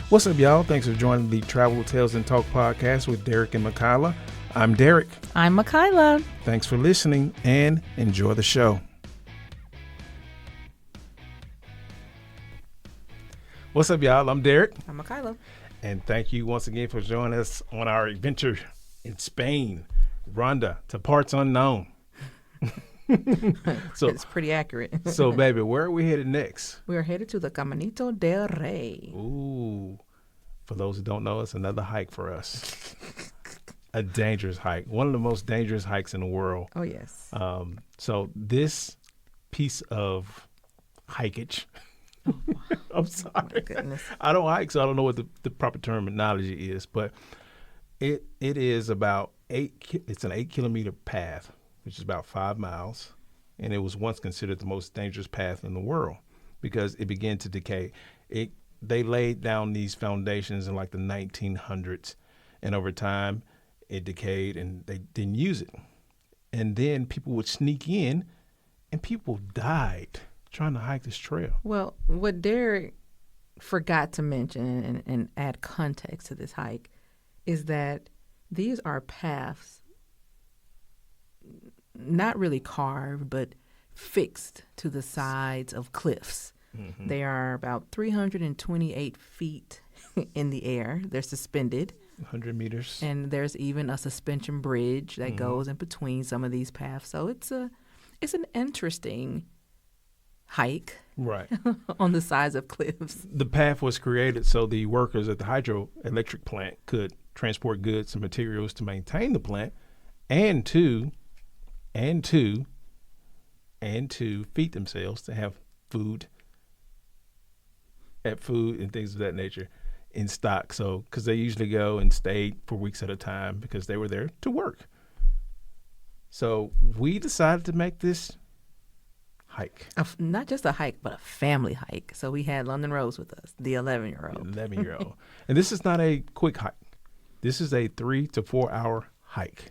What's up, y'all? Thanks for joining the Travel Tales and Talk podcast with Derek and Makayla. I'm Derek. I'm Makayla. Thanks for listening and enjoy the show. What's up, y'all? I'm Derek. I'm Makayla. And thank you once again for joining us on our adventure in Spain, Ronda, to parts unknown. So it's pretty accurate. So, baby, where are we headed next? We are headed to the Caminito del Rey. Ooh. For those who don't know, it's another hike for us. A dangerous hike. One of the most dangerous hikes in the world. Oh, yes. So this piece of hikeage, I'm sorry. Oh, my goodness. I don't hike, so I don't know what the proper terminology is, but it is about it's an 8-kilometer path, which is about 5 miles. And it was once considered the most dangerous path in the world because it began to decay. They laid down these foundations in like the 1900s, and over time it decayed and they didn't use it. And then people would sneak in and people died trying to hike this trail. Well, what Derek forgot to mention and add context to this hike is that these are paths not really carved, but fixed to the sides of cliffs. Mm-hmm. They are about 328 feet in the air. They're suspended. 100 meters. And there's even a suspension bridge that goes in between some of these paths. So it's an interesting hike. Right. On the sides of cliffs. The path was created so the workers at the hydroelectric plant could transport goods and materials to maintain the plant and to feed themselves, to have food and things of that nature in stock. So, because they usually go and stay for weeks at a time because they were there to work. So we decided to make this hike. Not just a hike, but a family hike. So we had London Rose with us, the 11-year-old. 11-year-old. And this is not a quick hike. This is a 3 to 4 hour hike,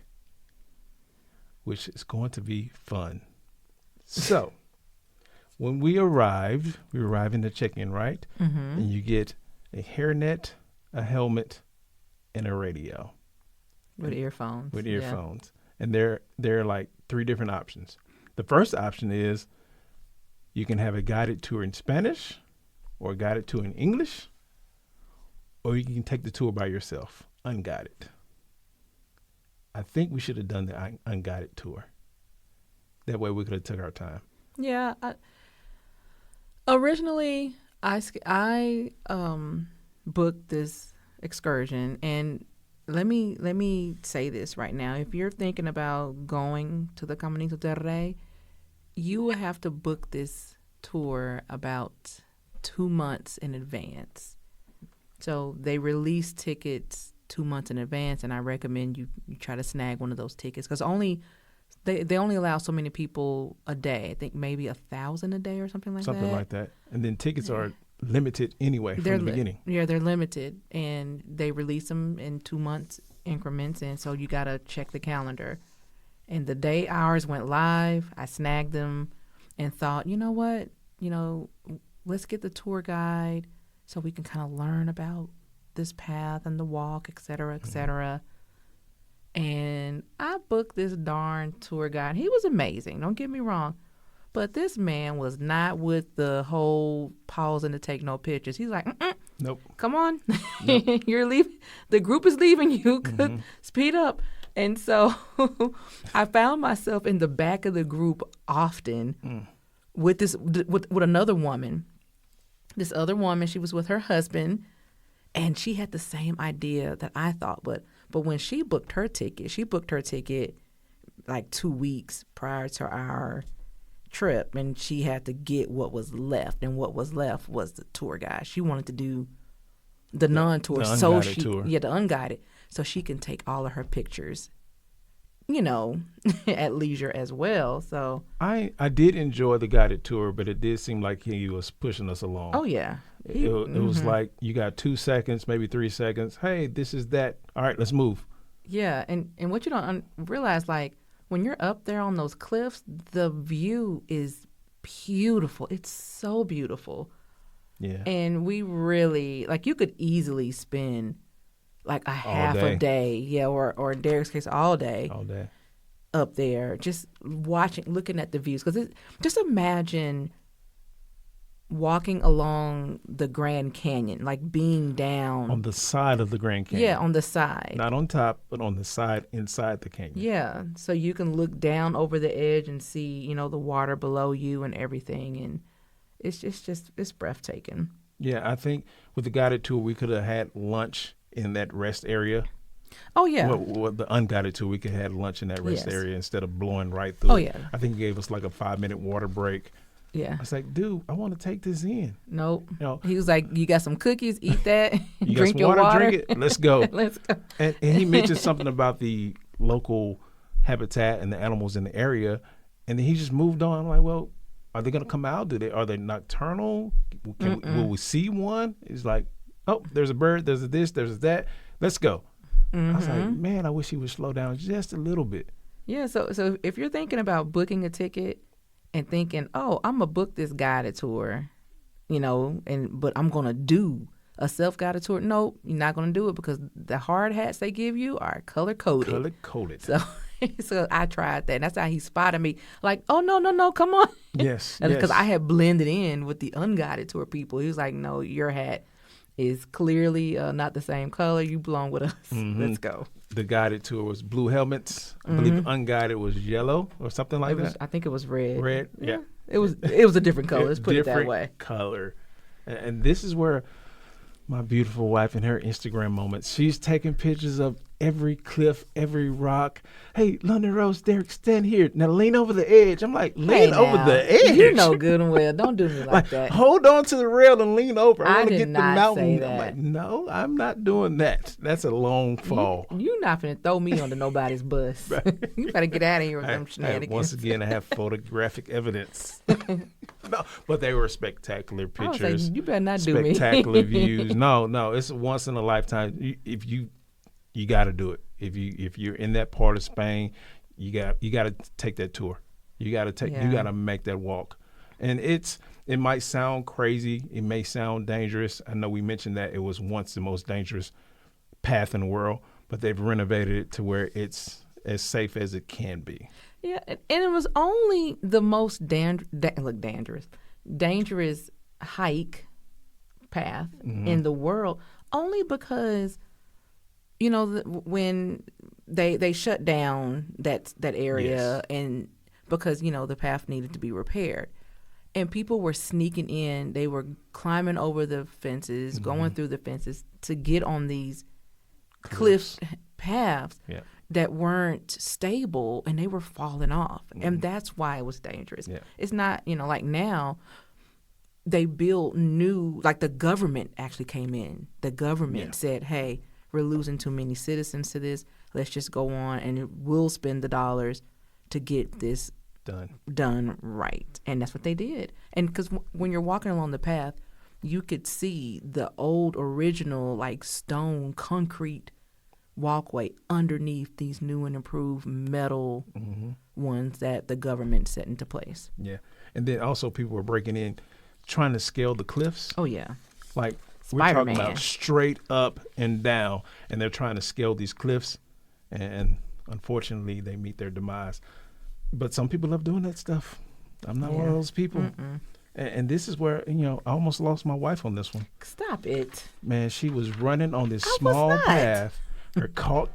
which is going to be fun. So when we arrive in the check-in, right? Mm-hmm. And you get a hairnet, a helmet, and a radio. With earphones. Yeah. And there are like 3 different options. The first option is you can have a guided tour in Spanish or a guided tour in English, or you can take the tour by yourself, unguided. I think we should have done the unguided tour. That way we could have took our time. Yeah. Originally, I booked this excursion, and let me say this right now. If you're thinking about going to the Caminito del Rey, you will have to book this tour about 2 months in advance. So they release tickets 2 months in advance, and I recommend you try to snag one of those tickets because they only allow so many people a day. I think maybe 1,000 a day or something like that. Something like that. And then tickets are limited anyway from the beginning. Yeah, they're limited, and they release them in 2 months increments, and so you got to check the calendar. And the day ours went live, I snagged them and thought, you know what? Let's get the tour guide so we can kind of learn about this path and the walk, et cetera, et cetera. And I booked this darn tour guide. He was amazing, don't get me wrong. But this man was not with the whole pausing to take no pictures. He's like, nope. Come on. Nope. You're leaving. The group is leaving you. Speed up. And so I found myself in the back of the group often with another woman. This other woman, she was with her husband, and she had the same idea that I thought. But when she booked her ticket like 2 weeks prior to our trip, and she had to get what was left, and what was left was the tour guide. She wanted to do the non-tour, the unguided, so she can take all of her pictures, at leisure as well. So I did enjoy the guided tour, but it did seem like he was pushing us along. Oh yeah, it was like you got 2 seconds, maybe 3 seconds. Hey, this is that. All right, let's move. Yeah, and what you don't realize, like when you're up there on those cliffs, the view is beautiful. It's so beautiful. Yeah. And we really, like, you could easily spend like a half a day, yeah, or in Derek's case, all day up there, just looking at the views. Because just imagine walking along the Grand Canyon, like being down on the side of the Grand Canyon. Yeah, on the side. Not on top, but on the side inside the canyon. Yeah, so you can look down over the edge and see, you know, the water below you and everything, and it's breathtaking. Yeah, I think with the guided tour, we could have had lunch in that rest area. Oh, yeah. Well, the unguided tour, we could have had lunch in that rest area instead of blowing right through. Oh, yeah. I think he gave us like a 5-minute water break. Yeah. I was like, dude, I want to take this in. Nope. You know, he was like, you got some cookies, eat that. You drink got some your water. Drink it. Let's go. Let's go. And he mentioned something about the local habitat and the animals in the area. And then he just moved on. I'm like, well, are they going to come out? Are they nocturnal? Will we see one? He's like, oh, there's a bird, there's a this, there's a that. Let's go. I was like, man, I wish he would slow down just a little bit. Yeah, so if you're thinking about booking a ticket and thinking, oh, I'm going to book this guided tour, you know, but I'm going to do a self-guided tour. No, you're not going to do it because the hard hats they give you are color-coded. Color-coded. So I tried that. And that's how he spotted me. Like, oh, no, come on. Yes, Because I had blended in with the unguided tour people. He was like, no, your hat is clearly not the same color. You belong with us. Let's go. The guided tour was blue helmets. I believe unguided was yellow or something like that. I think it was red. Red, yeah. It was a different color. Let's put it that way. Different color. And this is where my beautiful wife and her Instagram moments. She's taking pictures of every cliff, every rock. Hey, London Rose, Derek, stand here. Now lean over the edge. I'm like, lean over the edge? You know good and well. Don't do me like that. Hold on to the rail and lean over. I want to get the mountain. Say that. I'm like, no, I'm not doing that. That's a long fall. You're not finna throw me under nobody's bus. You better get out of here with them shenanigans. Once again, I have photographic evidence. No, but they were spectacular pictures. I was like, you better not do me. Spectacular views. No, it's once in a lifetime. If you got to do it. If you're in that part of Spain, you got to take that tour. You got to make that walk. And it might sound crazy. It may sound dangerous. I know we mentioned that it was once the most dangerous path in the world, but they've renovated it to where it's as safe as it can be. Yeah, and it was only the most dangerous hike path in the world, only because, you know, when they shut down that area, and because, you know, the path needed to be repaired, and people were sneaking in, they were climbing over the fences, going through the fences to get on these cliff paths. Yeah. That weren't stable, and they were falling off. And that's why it was dangerous. Yeah. It's not, you know, like now they built new, like the government actually came in. The government said, hey, we're losing too many citizens to this. Let's just go on, and we'll spend the dollars to get this done right. And that's what they did. And because when you're walking along the path, you could see the old original, like stone, concrete walkway underneath these new and improved metal ones that the government set into place. Yeah. And then also people were breaking in, trying to scale the cliffs. Oh, yeah. Like we're talking about straight up and down, and they're trying to scale these cliffs, and unfortunately they meet their demise. But some people love doing that stuff. I'm not one of those people. And this is where, you know, I almost lost my wife on this one. Stop it. Man, she was running on this small path. Her coat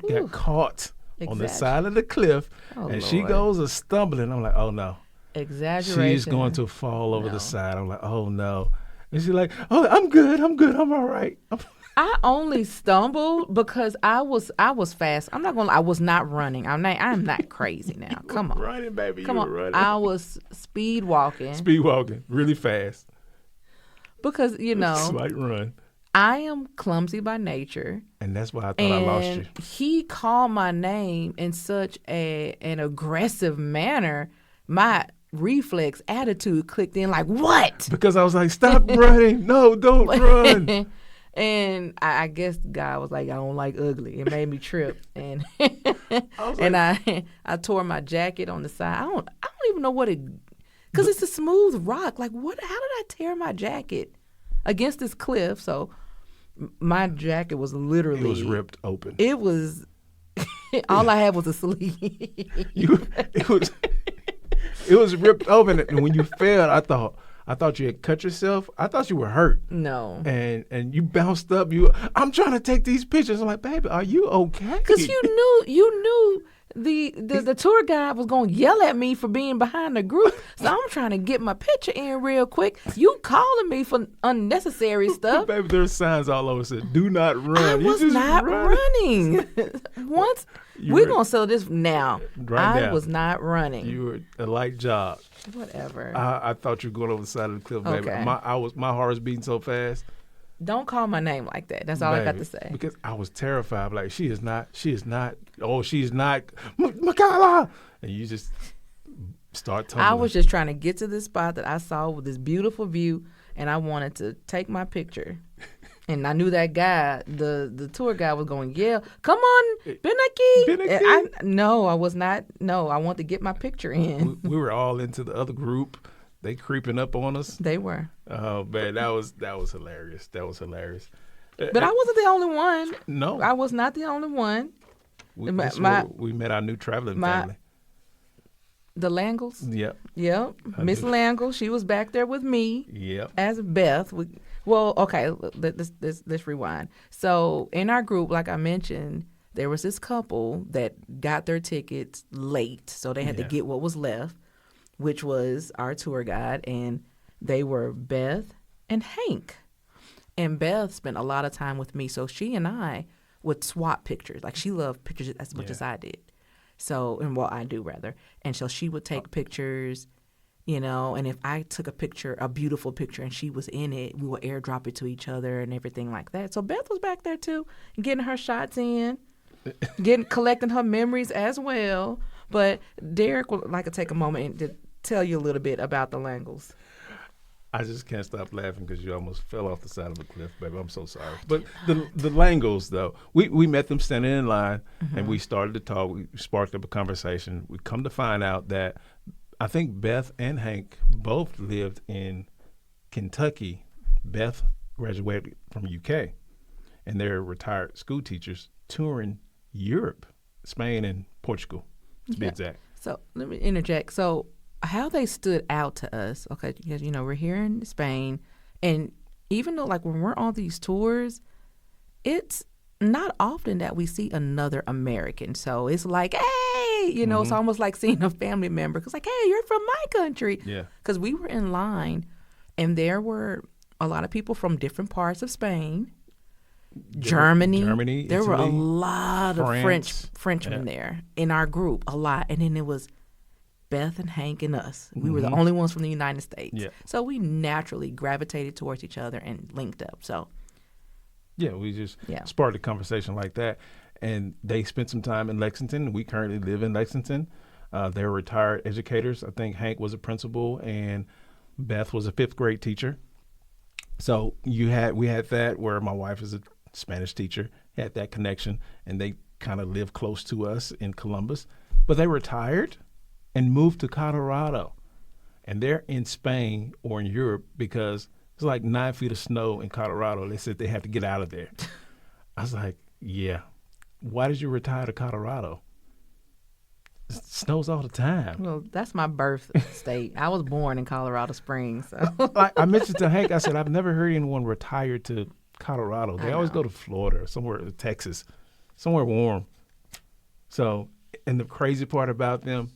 got caught on the side of the cliff, and she goes a stumbling. I'm like, oh, no. Exaggeration. She's going to fall over the side. I'm like, oh, no. And she's like, oh, I'm good, I'm all right. I only stumbled because I was fast. I'm not going to, I was not running. I'm not crazy now. Come on. Running, baby. Come on. Running. I was speed walking. Really fast. Because, you know. Slight run. I am clumsy by nature. And that's why I thought I lost you. He called my name in such an aggressive manner. My reflex attitude clicked in like, what? Because I was like, stop running. No, don't run. And I guess the guy was like, I don't like ugly. It made me trip. And I tore my jacket on the side. I don't even know what it Because it's a smooth rock. Like, what? How did I tear my jacket against this cliff? So my jacket was literally. It was ripped open. It was. All I had was a sleeve. It was ripped open, and when you fell, I thought you had cut yourself. I thought you were hurt. No. And you bounced up. I'm trying to take these pictures. I'm like, baby, are you okay? Because you knew the tour guide was going to yell at me for being behind the group. So I'm trying to get my picture in real quick. You calling me for unnecessary stuff. Baby, there's signs all over that said, do not run. I was not running. Once we're going to settle this now. I was not running. You were a light jog. Whatever. I thought you were going over the side of the cliff, baby. Okay. My heart was beating so fast. Don't call my name like that. That's all I got to say. Because I was terrified. Like, she is not, Michaela. And you just start tumbling. I was just trying to get to this spot that I saw with this beautiful view, and I wanted to take my picture. And I knew that guy, the tour guide, was going to yell, "Come on, Benaki!" No, I was not. No, I want to get my picture in. We were all into the other group. They creeping up on us. They were. Oh man, that was hilarious. That was hilarious. But I wasn't the only one. No, I was not the only one. We met our new traveling family. The Langles. Yep. Miss Langle, she was back there with me. Yep. As Beth. Okay, let's rewind. So in our group, like I mentioned, there was this couple that got their tickets late, so they had to get what was left, which was our tour guide, and they were Beth and Hank. And Beth spent a lot of time with me, so she and I would swap pictures. Like, she loved pictures as much as I did. So, I do rather. And so she would take pictures, and if I took a beautiful picture, and she was in it, we would airdrop it to each other and everything like that. So Beth was back there too, getting her shots in, collecting her memories as well. But Derek would like to take a moment to tell you a little bit about the Langles. I just can't stop laughing because you almost fell off the side of a cliff, baby. I'm so sorry. But the Langles, though, we met them standing in line, and we started to talk. We sparked up a conversation. We come to find out that I think Beth and Hank both lived in Kentucky. Beth graduated from UK, and they're retired school teachers touring Europe, Spain, and Portugal, to be exact. So let me interject. So how they stood out to us, okay, because, we're here in Spain, and even though, like, when we're on these tours, it's not often that we see another American. So it's like, hey, it's almost like seeing a family member. Because, like, hey, you're from my country. Yeah. Because we were in line, and there were a lot of people from different parts of Spain, Germany, there Italy, were a lot of France. Frenchmen there in our group, a lot. And then it was Beth and Hank and us. We were the only ones from the United States. Yeah. So we naturally gravitated towards each other and linked up. So yeah, we just sparked a conversation like that. And they spent some time in Lexington. We currently live in Lexington. They're retired educators. I think Hank was a principal and Beth was a 5th grade teacher. So we had that where my wife is a Spanish teacher, had that connection, and they kind of live close to us in Columbus. But they retired and moved to Colorado. And they're in Spain or in Europe because it's like 9 feet of snow in Colorado. They said they had to get out of there. I was like, yeah. Why did you retire to Colorado? It snows all the time. Well, that's my birth state. I was born in Colorado Springs. So. I mentioned to Hank, I said, I've never heard anyone retire to Colorado. They always go to Florida or somewhere, Texas, somewhere warm. So, and the crazy part about them,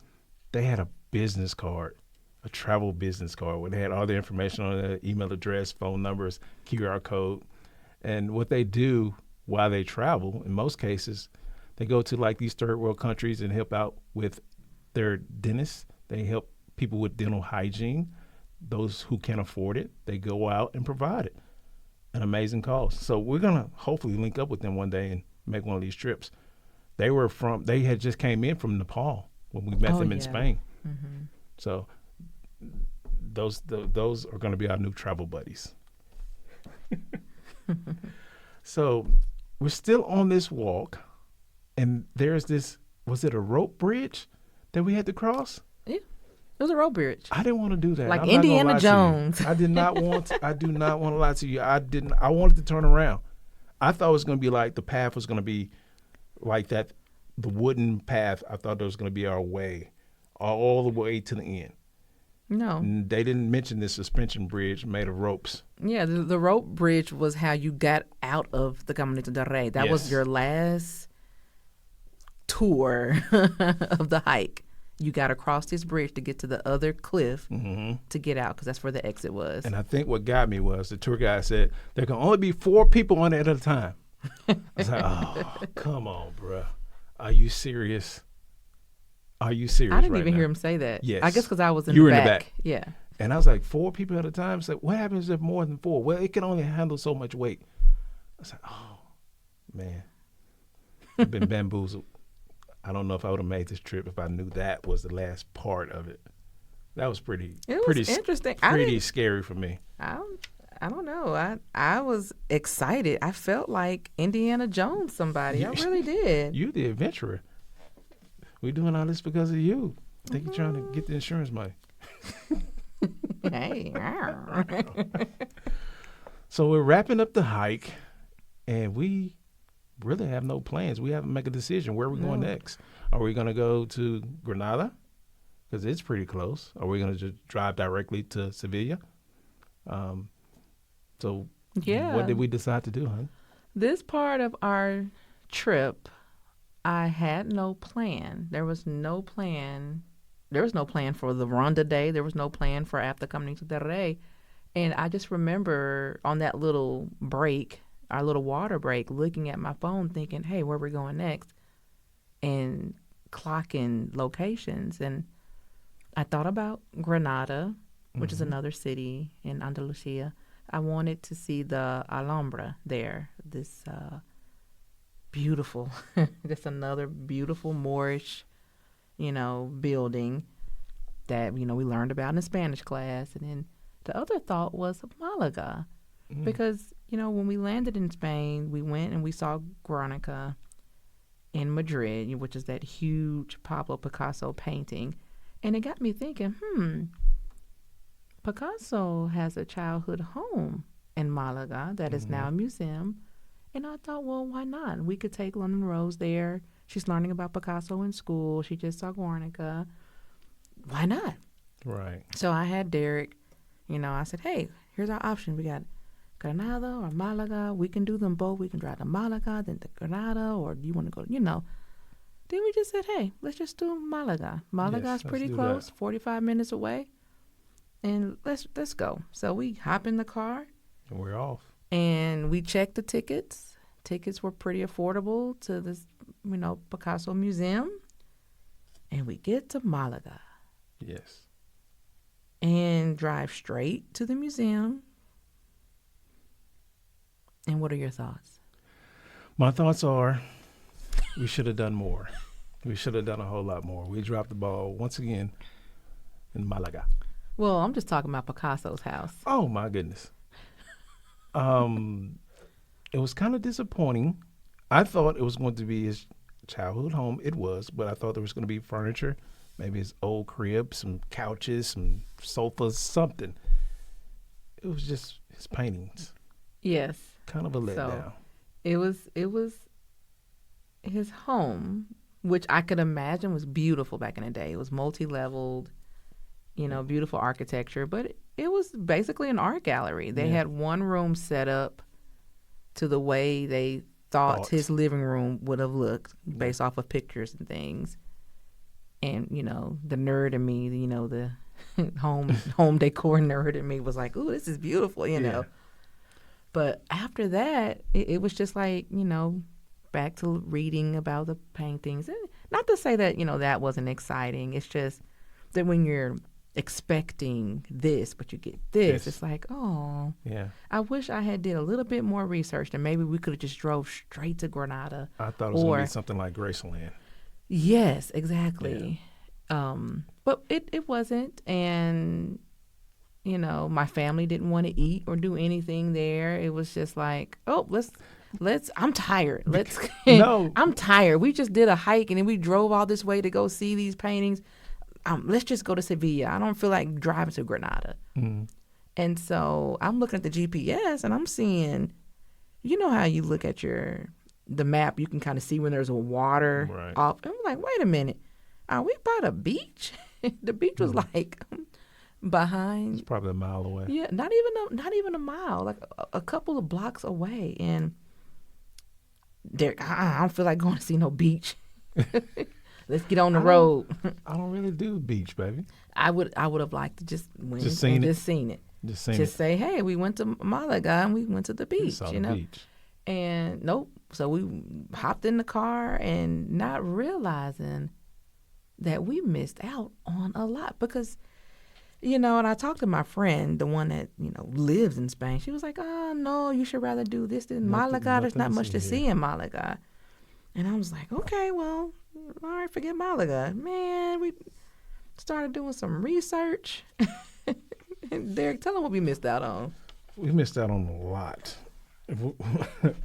they had a business card, a travel business card where they had all their information on it, email address, phone numbers, QR code. And what they do while they travel, in most cases, they go to like these third world countries and help out with their dentists. They help people with dental hygiene. Those who can't afford it, they go out and provide it. An amazing cause. So we're going to hopefully link up with them one day and make one of these trips. They had just came in from Nepal when we met them in Spain. Mm-hmm. So those are going to be our new travel buddies. So we're still on this walk, and there's this, was it a rope bridge that we had to cross? Yeah. It was a rope bridge. I didn't want to do that. Like I'm not gonna Indiana lie to Jones. you. I did not want to, I do not want to lie to you. I wanted to turn around. I thought it was going to be like the path was going to be like that, the wooden path. I thought it was going to be our way all the way to the end. No. And they didn't mention this suspension bridge made of ropes. Yeah, the rope bridge was how you got out of the Caminito del Rey. That was Yes. your last tour of the hike. You got across this bridge to get to the other cliff to get out, because that's where the exit was. And I think what got me was the tour guide said there can only be 4 people on it at a time. I was like, oh, come on, bruh. Are you serious? Are you serious? I didn't right even now? hear him say that. Yes. I guess because I was in You the were back. in the back. Yeah. And I was like, 4 people at a time? It's like, what happens if more than 4? Well, it can only handle so much weight. I was like, oh, man. I've been bamboozled. I don't know if I would have made this trip if I knew that was the last part of it. That was pretty interesting. Pretty scary for me. I don't know. I was excited. I felt like Indiana Jones somebody. I really did. You the adventurer. We're doing all this because of you. I think you're trying to get the insurance money. Hey. So we're wrapping up the hike, and we really have no plans. We haven't made a decision. Where are we going next? Are we going to go to Granada? Because it's pretty close. Are we going to just drive directly to Sevilla? So Yeah. what did we decide to do, honey? This part of our trip, I had no plan. There was no plan. There was no plan for the Ronda day. There was no plan for after Caminito del Rey. And I just remember on that little break, our little water break, looking at my phone thinking, hey, where are we going next? And clocking locations. And I thought about Granada, which is another city in Andalusia. I wanted to see the Alhambra there, this beautiful, just another beautiful Moorish, building that, we learned about in Spanish class. And then the other thought was Malaga, because, when we landed in Spain, we went and we saw Guernica in Madrid, which is that huge Pablo Picasso painting. And it got me thinking, Picasso has a childhood home in Malaga that is now a museum. And I thought, well, why not? We could take London Rose there. She's learning about Picasso in school. She just saw Guernica. Why not? Right. So I had Derek, I said, hey, here's our option. We got Granada or Malaga. We can do them both. We can drive to Malaga, then to Granada, or do you want to go, Then we just said, hey, let's just do Malaga. Malaga's pretty close, 45 minutes away. And let's go. So we hop in the car. And we're off. And we checked the tickets. Tickets were pretty affordable to this, Picasso Museum. And we get to Malaga. Yes. And drive straight to the museum. And what are your thoughts? My thoughts are we should have done more. We should have done a whole lot more. We dropped the ball once again in Malaga. Well, I'm just talking about Picasso's house. Oh, my goodness. It was kind of disappointing. I thought it was going to be his childhood home. It was, but I thought there was going to be furniture, maybe his old crib, some couches, some sofas, something. It was just his paintings. Yes. Kind of a letdown. So it was his home, which I could imagine was beautiful back in the day. It was multi-leveled, beautiful architecture, but it was basically an art gallery. They had one room set up to the way they thought his living room would have looked based off of pictures and things. And, the nerd in me, the home decor nerd in me was like, ooh, this is beautiful, know. But after that, it was just like, back to reading about the paintings. And not to say that, that wasn't exciting. It's just that when you're expecting this, but you get this, it's like, oh. Yeah. I wish I had did a little bit more research, and maybe we could have just drove straight to Granada. I thought it was going to be something like Graceland. Yes, exactly. Yeah. But it wasn't. And, my family didn't want to eat or do anything there. It was just like, oh, let's I'm tired. No. I'm tired. We just did a hike and then we drove all this way to go see these paintings. let's just go to Sevilla. I don't feel like driving to Granada. And so I'm looking at the GPS and I'm seeing, you know how you look at the map, you can kind of see when there's a water off. I'm like, wait a minute, are we by the beach? The beach was like behind. It's probably a mile away. Yeah, not even a mile, like a couple of blocks away. And I don't feel like going to see no beach. Let's get on the road. I don't really do beach, baby. I would have liked to just went just and seen just seen it. Just say, hey, we went to Malaga and we went to the beach. Saw you the know, beach. And nope. So we hopped in the car and not realizing that we missed out on a lot because, you know, and I talked to my friend, the one that, you know, lives in Spain. She was like, oh, no, you should rather do this than Malaga. There's not much to see in Malaga. And I was like, okay, well, all right, forget Malaga. Man, we started doing some research. Derek, tell them what we missed out on. We missed out on a lot.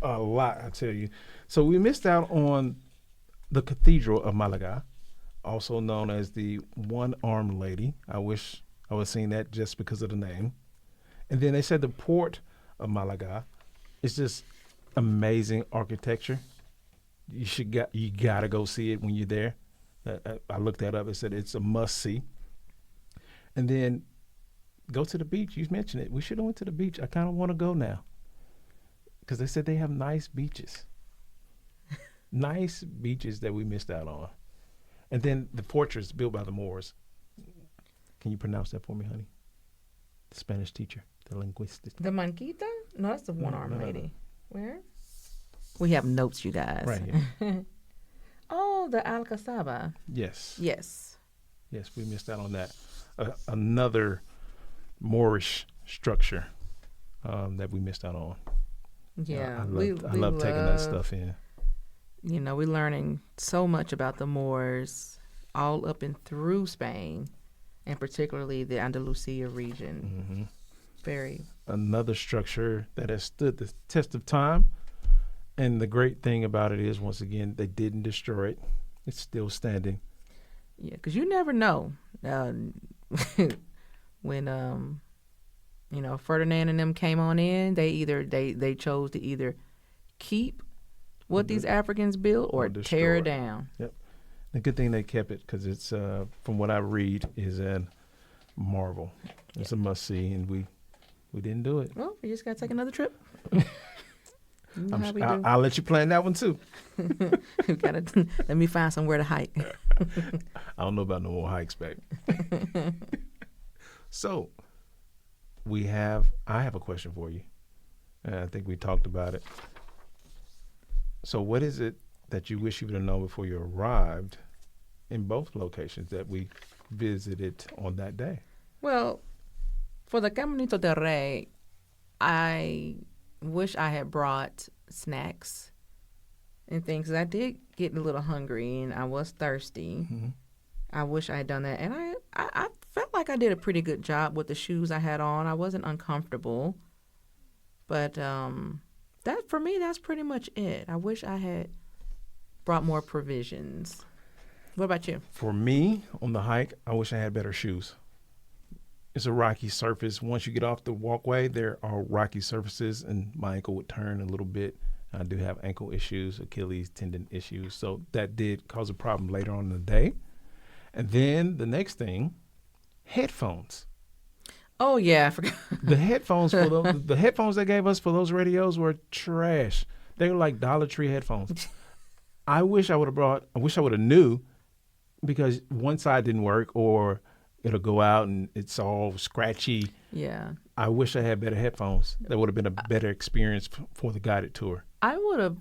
A lot, I tell you. So we missed out on the Cathedral of Malaga, also known as the One-Armed Lady. I wish I was seeing that just because of the name. And then they said the Port of Malaga is just amazing architecture. You gotta go see it when you're there. I looked that up. It said it's a must see. And then go to the beach. You mentioned it. We should have went to the beach. I kind of want to go now because they said they have nice beaches. Nice beaches that we missed out on. And then the fortress built by the Moors. Can you pronounce that for me, honey? The Spanish teacher, the linguist. The Manquita? No, that's the one-armed lady. Where? We have notes, you guys. Right here. Oh, the Alcazaba. Yes. Yes. Yes, we missed out on that. Another Moorish structure that we missed out on. Yeah. I love taking that stuff in. You know, we're learning so much about the Moors all up and through Spain, and particularly the Andalusia region. Mm-hmm. Very. Another structure that has stood the test of time. And the great thing about it is, once again, they didn't destroy it. It's still standing. Yeah, because you never know. When, you know, Ferdinand and them came on in, they chose to either keep what these Africans built or tear it down. Yep. The good thing they kept it because it's, from what I read, is a marvel. It's a must see, and we didn't do it. Well, we just got to take another trip. I'll let you plan that one too. Let me find somewhere to hike. I don't know about no more hikes, baby. So I have a question for you. And I think we talked about it. So what is it that you wish you would have known before you arrived in both locations that we visited on that day? Well, for the Caminito del Rey, I wish I had brought snacks and things. I did get a little hungry and I was thirsty. Mm-hmm. I wish I had done that. And I felt like I did a pretty good job with the shoes I had on. I wasn't uncomfortable. But that for me, that's pretty much it. I wish I had brought more provisions. What about you? For me, on the hike, I wish I had better shoes. It's a rocky surface. Once you get off the walkway, there are rocky surfaces, and my ankle would turn a little bit. I do have ankle issues, Achilles tendon issues. So that did cause a problem later on in the day. And then the next thing, headphones. Oh, yeah, I forgot. The headphones the headphones they gave us for those radios were trash. They were like Dollar Tree headphones. I wish I would have knew, because one side didn't work, or it'll go out and it's all scratchy. Yeah. I wish I had better headphones. That would have been a better experience for the guided tour. I would have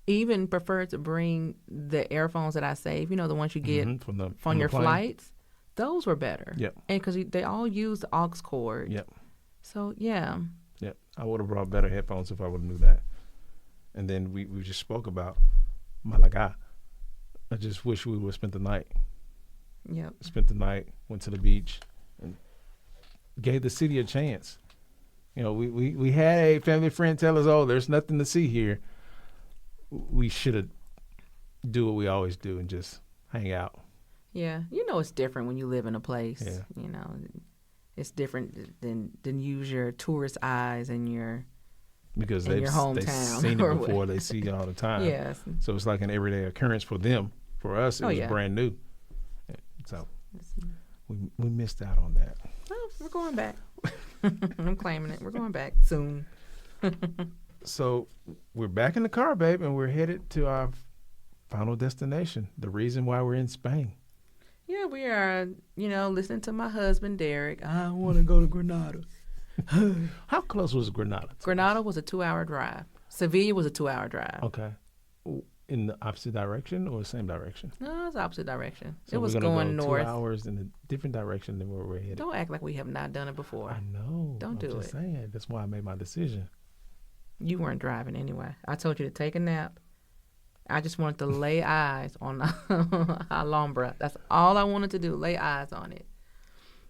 even preferred to bring the earphones that I save, you know, the ones you get from your flights. Those were better. Yep. And because they all use the aux cord. Yep. So, yeah. Yep. I would have brought better headphones if I would have knew that. And then we just spoke about Malaga. I just wish we would have spent the night. Yep. Spent the night, went to the beach, and gave the city a chance. You know, we had a family friend tell us, oh, there's nothing to see here. We should have do what we always do and just hang out. Yeah. You know it's different when you live in a place. Yeah. You know, it's different than use your tourist eyes and your Because in they've your hometown seen or it what. before. They see it all the time. Yes. So it's like an everyday occurrence for them. For us, it was brand new. So we missed out on that. Oh, we're going back. I'm claiming it. We're going back soon. So we're back in the car, babe, and we're headed to our final destination. The reason why we're in Spain. Yeah, we are, listening to my husband, Derek. I want to go to Granada. How close was Granada? Granada was a 2-hour drive. Sevilla was a 2-hour drive. Okay. In the opposite direction or the same direction? No, it's opposite direction. So it was we're gonna going go north. 2 hours in a different direction than where we're headed. Don't act like we have not done it before. I know. Don't do I'm just it. saying. That's why I made my decision. You weren't driving anyway. I told you to take a nap. I just wanted to lay eyes on Alhambra. That's all I wanted to do, lay eyes on it.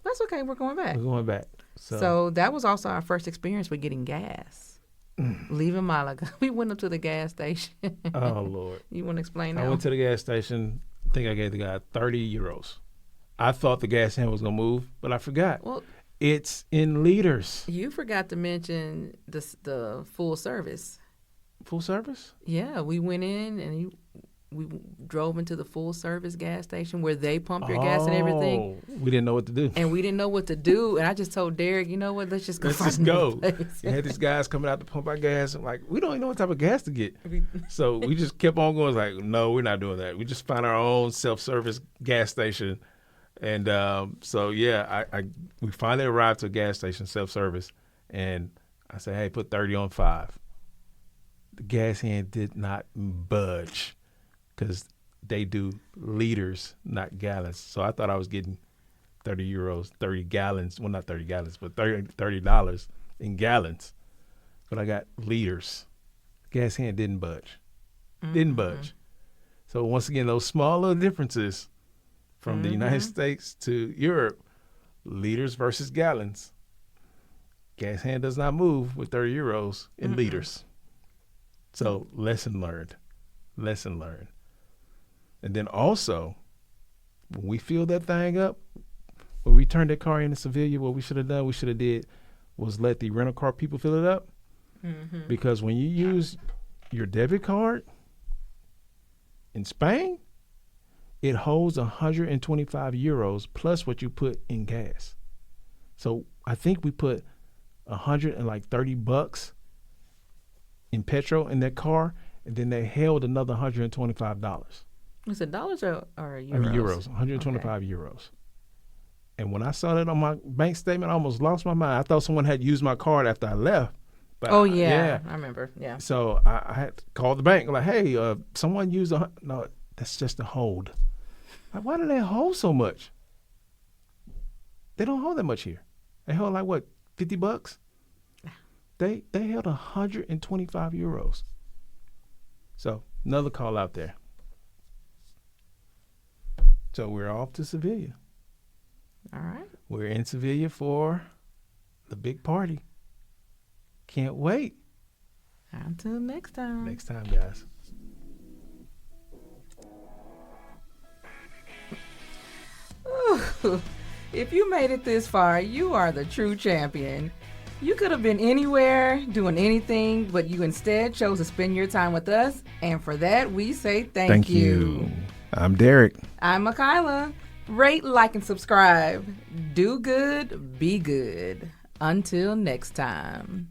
That's okay. We're going back. We're going back. So that was also our first experience with getting gas. Leaving Malaga. We went up to the gas station. Oh, Lord. You want to explain that? I went to the gas station. I think I gave the guy 30 euros. I thought the gas hand was going to move, but I forgot. Well, it's in liters. you forgot to mention the full service. Full service? Yeah, we went in and we drove into the full service gas station where they pump your gas and everything. We didn't know what to do. And we didn't know what to do. And I just told Derek, you know what? Let's just go. Let's just go. We had these guys coming out to pump our gas. I'm like, we don't even know what type of gas to get. So we just kept on going. Like, no, we're not doing that. We just found our own self-service gas station. And we finally arrived to a gas station, self-service. And I said, hey, put 30 on 5. The gas hand did not budge because they do liters, not gallons. So I thought I was getting 30 euros, 30 gallons. Well, not 30 gallons, but $30 in gallons. But I got liters. The gas hand didn't budge. Didn't budge. So once again, those small little differences from the United States to Europe, liters versus gallons. Gas hand does not move with 30 euros in liters. So lesson learned. And then also, when we filled that thing up, when we turned that car into Sevilla, what we should have did was let the rental car people fill it up. Because when you use your debit card in Spain, it holds 125 euros plus what you put in gas. So I think we put $130 in petrol in that car, and then they held another $125. Is it dollars or euros? I mean, euros, 125 euros. And when I saw that on my bank statement, I almost lost my mind. I thought someone had used my card after I left. But I remember. Yeah. So I had to call the bank. Like, hey, someone used no, that's just a hold. Like, why do they hold so much? They don't hold that much here. They hold like what, $50? They held 125 euros. So another call out there. So we're off to Sevilla. All right. We're in Sevilla for the big party. Can't wait. Until next time. Next time, guys. Ooh, if you made it this far, you are the true champion. You could have been anywhere, doing anything, but you instead chose to spend your time with us. And for that, we say thank you. I'm Derek. I'm Makayla. Rate, like, and subscribe. Do good, be good. Until next time.